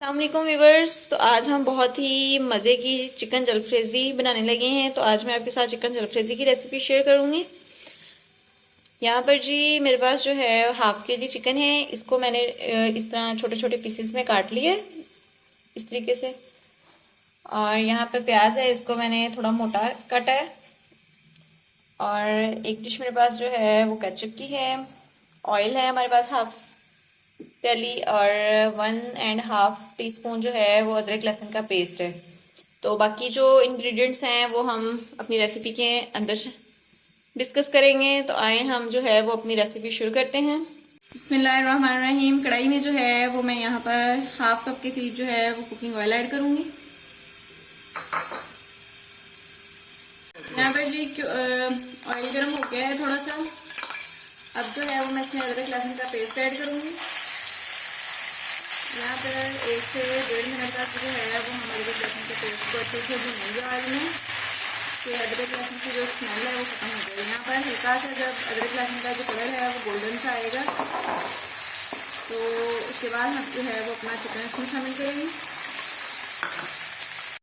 अस्सलामुअलैकुम व्यूवर्स। तो आज हम बहुत ही मज़े की चिकन जलफ्रेज़ी बनाने लगे हैं। तो आज मैं आपके साथ चिकन जलफ्रेज़ी की रेसिपी शेयर करूंगी। यहाँ पर जी मेरे पास जो है हाफ के जी चिकन है। इसको मैंने इस तरह छोटे छोटे पीसेस में काट लिया इस तरीके से। और यहाँ पर प्याज है, इसको मैंने थोड़ा मोटा काटा है। और एक डिश मेरे पास जो है वो केचप की है। ऑयल है हमारे पास हाफ प्याली, और 1.5 टीस्पून जो है वो अदरक लहसुन का पेस्ट है। तो बाकी जो इंग्रेडिएंट्स हैं वो हम अपनी रेसिपी के अंदर डिस्कस करेंगे। तो आए हम जो है वो अपनी रेसिपी शुरू करते हैं। बिस्मिल्लाहिर्रहमानिर्रहीम। कढ़ाई में जो है वो मैं यहाँ पर हाफ कप के करीब जो है वो कुकिंग ऑयल ऐड करूंगी। यहाँ पर जी ऑयल गर्म हो गया है थोड़ा सा। अब जो है वो मैं इसमें अदरक लहसुन का पेस्ट ऐड करूंगी। यहाँ पर 1 से 1.5 मिनट तक जो है वो हम अदरक लहसुन के पेस्ट को अच्छे से भूनेंगे ऑयल में, कि अदरक लहसुन की जो स्मेल है वो खत्म हो जाए। यहाँ पर हल्का सा जब अदरक लहसुन का जो कलर है वो गोल्डन सा आएगा, तो उसके बाद हम जो है वो अपना चिकन इसमें शामिल करेंगे।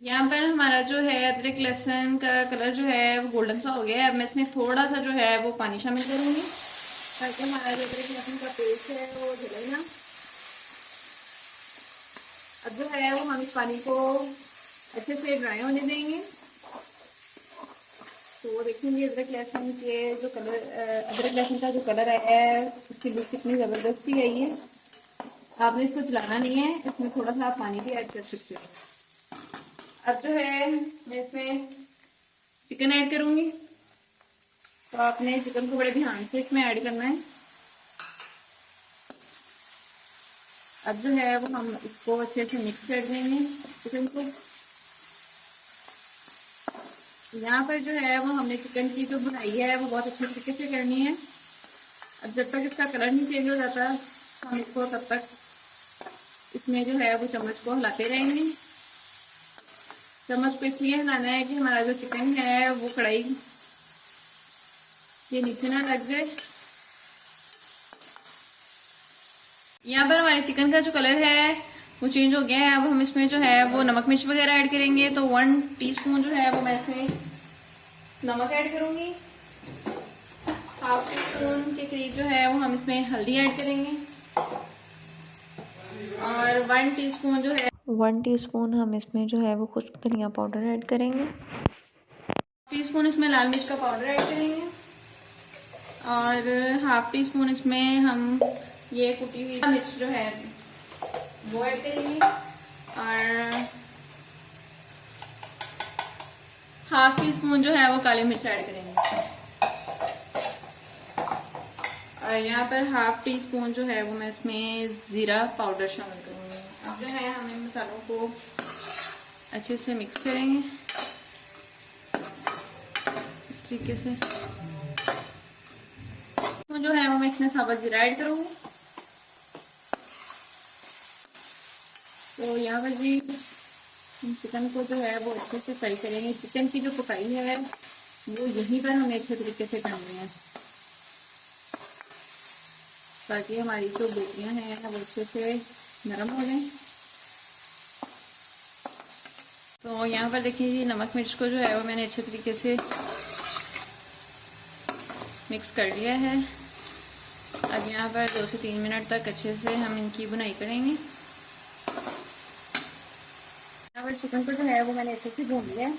यहाँ पर हमारा जो है अदरक लहसुन का कलर जो है वो गोल्डन सा हो गया है। अब मैं इसमें थोड़ा सा जो है वो पानी शामिल करूँगी, ताकि हमारा जो अदरक लहसुन का पेस्ट है वो जले ना। अब जो है वो हम इस पानी को अच्छे से ड्राई होने देंगे। तो देखेंगे अदरक लहसुन के जो कलर, अदरक लहसुन का जो कलर है उसकी लुक कितनी ज़बरदस्ती आई है। आपने इसको चलाना नहीं है, इसमें थोड़ा सा आप पानी भी ऐड कर सकते हो। अब जो है मैं इसमें चिकन ऐड करूँगी। तो आपने चिकन को बड़े ध्यान से इसमें ऐड करना है। अब जो है वो हम इसको अच्छे से मिक्स कर देंगे चिकन को। यहाँ पर जो है वो हमने चिकन की जो बुनाई है वो बहुत अच्छे तरीके से करनी है। अब जब तक इसका कलर नहीं चेंज हो जाता हम इसको तब तक इसमें जो है वो चम्मच को हिलाते रहेंगे। चम्मच को इसलिए हिलाना है कि हमारा जो चिकन है वो कढ़ाई के नीचे ना लग जाए। यहाँ पर हमारे चिकन का जो कलर है वो चेंज हो गया है। अब हम इसमें जो है वो नमक मिर्च वगैरह ऐड करेंगे। तो 1 टीस्पून जो है वो मैं इसमें नमक ऐड करूंगी। हाफ टीस्पून के करीब जो है वो हम इसमें हल्दी ऐड करेंगे। और 1 टीस्पून हम इसमें जो है वो खुश्क धनिया पाउडर ऐड करेंगे। टीस्पून इसमें लाल मिर्च का पाउडर ऐड करेंगे। और हाफ टी स्पून इसमें हम ये कुटी हुई मिर्च जो है वो ऐड करेंगे। और हाफ टी स्पून जो है वो काली मिर्च ऐड करेंगे। और यहाँ पर हाफ टी स्पून जो है वो मैं इसमें ज़ीरा पाउडर शामिल करूँगी। अब जो है हम इन मसालों को अच्छे से मिक्स करेंगे इस तरीके से। तो जो है वो मैं इसमें साबुत ज़ीरा ऐड करूँगी। तो यहाँ पर जी चिकन को जो है वो अच्छे से फ्राई करेंगे। चिकन की जो पकाई है वो यहीं पर हमें अच्छे तरीके से करनी है, ताकि हमारी जो बोटियाँ हैं वो अच्छे से नरम हो जाएं। तो यहाँ पर देखिए जी नमक मिर्च को जो है वो मैंने अच्छे तरीके से मिक्स कर लिया है। अब यहाँ पर 2 से 3 मिनट तक अच्छे से हम इनकी बुनाई करेंगे। यहाँ पर चिकन को जो है वो मैंने अच्छे से भून लिया है।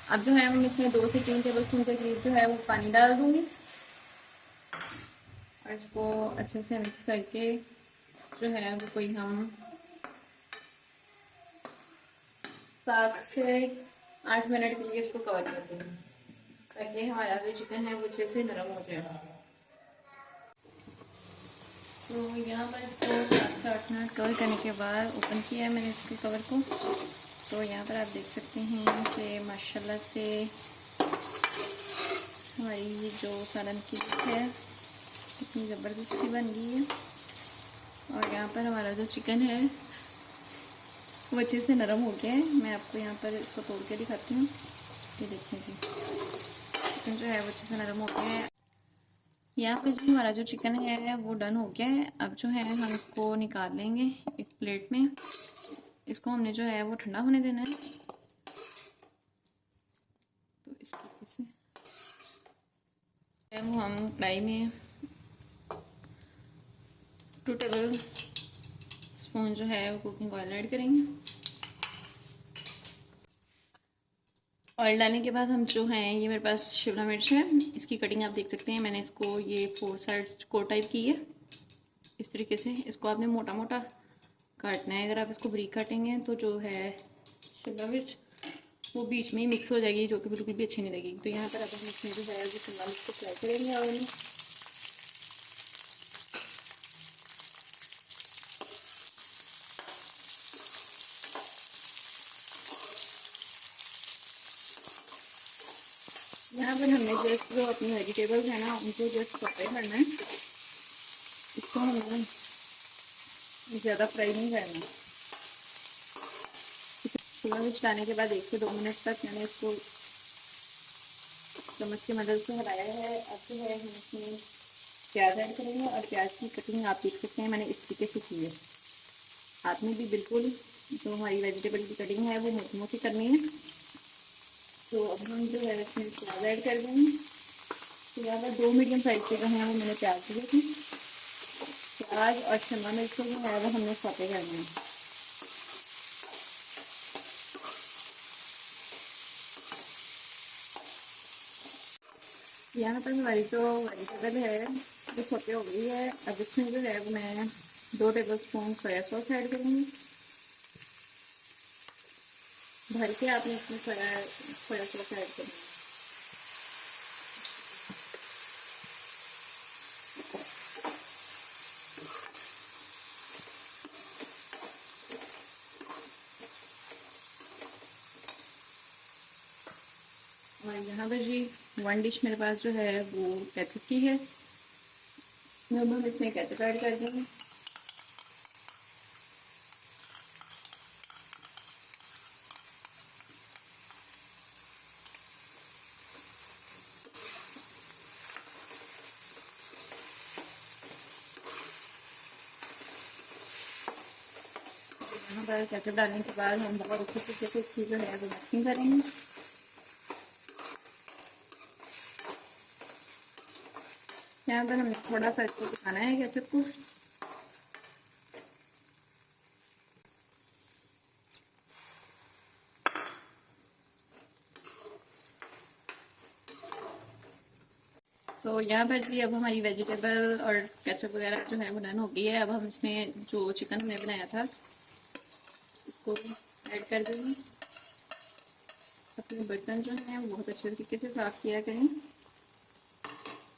अब जो है हम इसमें 2 से 3 टेबल स्पून के करीब जो है वो पानी डाल दूंगी और इसको अच्छे से मिक्स करके जो है वो कोई हम 7 से 8 मिनट के लिए इसको कवर कर देंगे, ताकि हमारा जो चिकन है वो अच्छे से नरम हो जाए। तो यहाँ पर इसको 7 से 8 मिनट कवर करने के बाद ओपन किया है मैंने इसके कवर को। तो यहाँ पर आप देख सकते हैं कि माशाल्लाह से हमारी जो सालन की डिश है कितनी ज़बरदस्ती बन गई है। और यहाँ पर हमारा जो चिकन है वो अच्छे से नरम हो गया है। मैं आपको यहाँ पर इसको तोड़ के दिखाती हूँ। ये देखिए जी चिकन जो है वो अच्छे से नरम हो गया है। यहाँ पे जो हमारा जो चिकन है वो डन हो गया है। अब जो है हम इसको निकाल लेंगे एक प्लेट में। इसको हमने जो है वो ठंडा होने देना है। तो इस तरीके से वो हम कढ़ाई में 2 टेबल स्पून जो है वो कुकिंग ऑयल ऐड करेंगे। ऑयल डालने के बाद हम जो हैं, ये मेरे पास शिमला मिर्च है, इसकी कटिंग आप देख सकते हैं। मैंने इसको ये 4 साइड कोट टाइप की है। इस तरीके से इसको आपने मोटा मोटा काटना है। अगर आप इसको बारीक काटेंगे तो जो है शिमला मिर्च वो बीच में ही मिक्स हो जाएगी, जो कि बिल्कुल भी अच्छी नहीं लगेगी। तो यहाँ पर अब हम इसमें जो है वो शिमला मिर्च को फ्राई करेंगे ऑयल में। यहाँ पर हमने जस्ट जो अपनी वेजिटेबल्स है ना उनको जस्ट सॉटे करना है। इसको हमें ज़्यादा फ्राई नहीं करना। शिमला मिर्च डालने के बाद 1 से 2 मिनट तक मैंने इसको चम्मच की मदद से हलाया है। अब जो है हम इसमें प्याज ऐड करेंगे और प्याज की कटिंग आप देख सकते हैं मैंने इस तरीके से की है। आपने भी बिल्कुल जो हमारी वेजिटेबल की कटिंग है वो मोटी मोटी करनी है। तो अब हम जो है इसमें प्याज ऐड कर देंगे। तो यहाँ पर 2 मीडियम साइज के जो है वो मैंने प्याज लिए थे। प्याज और शिमला मिर्च को जो है वो हमने सौते करना है। यहाँ पर हमारी जो वेजिटेबल है वो सौते हो गई है। अब इसमें जो है वो मैं 2 table spoon soya sauce add करूँगी। भर के आपने इसमें सोया सॉस ऐड करना है। और यहाँ पर जी 1 डिश मेरे पास जो है वो केचप की है। अब हम इसमें केचप ऐड कर देंगे। यहाँ पर केचप डालने के बाद हम बहुत अच्छे तरीके से इसकी जो है वो मिक्सिंग करेंगे। यहाँ पर हमें थोड़ा सा इसको पकाना है केचप को। तो यहाँ पर जी अब हमारी वेजिटेबल और केचप वगैरह जो है वो डन हो गई है। अब हम इसमें जो चिकन हमने बनाया था इसको ऐड कर देंगे। अपने बर्तन जो है वो बहुत अच्छे तरीके से साफ़ किया करें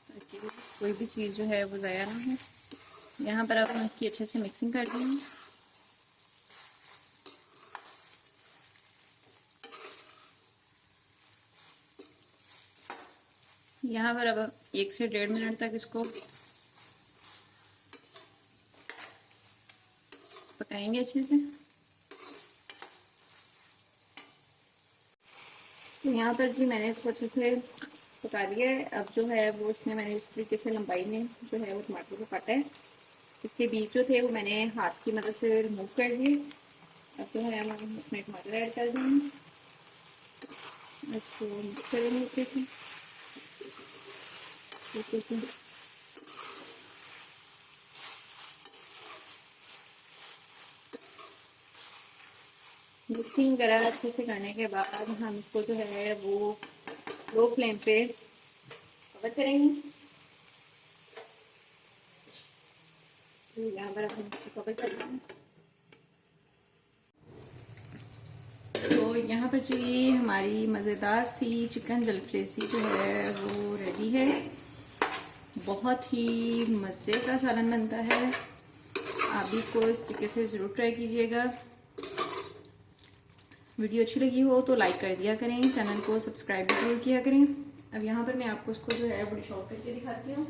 ताकि कोई भी चीज़ जो है वो ज़ाया ना हो। यहाँ पर अब हम इसकी अच्छे से मिक्सिंग कर देंगे। यहाँ पर अब 1 से 1.5 मिनट तक इसको पकाएंगे अच्छे से। तो यहाँ पर जी मैंने इसको अच्छे से पका लिया है। अब जो है वो इसमें मैंने इस तरीके से लंबाई में जो है वो टमाटर को काटा है। इसके बीज जो थे वो मैंने हाथ की मदद से रिमूव कर दिए। अब जो है हम इसमें टमाटर ऐड कर देंगे। इसको मिक्स करेंगे अच्छे से। मिक्सिंग करा अच्छे से करने के बाद हम इसको जो है वो लो फ्लेम पे कवर करेंगे। तो यहाँ पर हम इसको कवर कर देंगे। तो यहाँ पर जी हमारी मज़ेदार सी चिकन जलफ्रेज़ी जो है वो रेडी है। बहुत ही मज़े का सालन बनता है। आप भी इसको इस तरीके से ज़रूर ट्राई कीजिएगा। वीडियो अच्छी लगी हो तो लाइक कर दिया करें, चैनल को सब्सक्राइब भी जरूर किया करें। अब यहाँ पर मैं आपको इसको जो है बड़ी शॉर्ट करके दिखाती हूँ।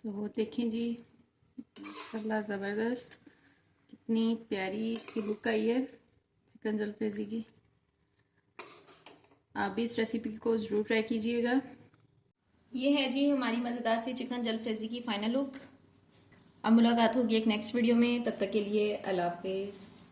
तो वो देखें जी माशाल्लाह ज़बरदस्त, कितनी प्यारी इसकी लुक आई है चिकन जलफ्रेज़ी की। आप भी इस रेसिपी को ज़रूर ट्राई कीजिएगा। ये है जी हमारी मज़ेदार सी चिकन जलफ्रेज़ी की फाइनल लुक। अब मुलाकात होगी एक नेक्स्ट वीडियो में, तब तक के लिए अल्लाह हाफिज़।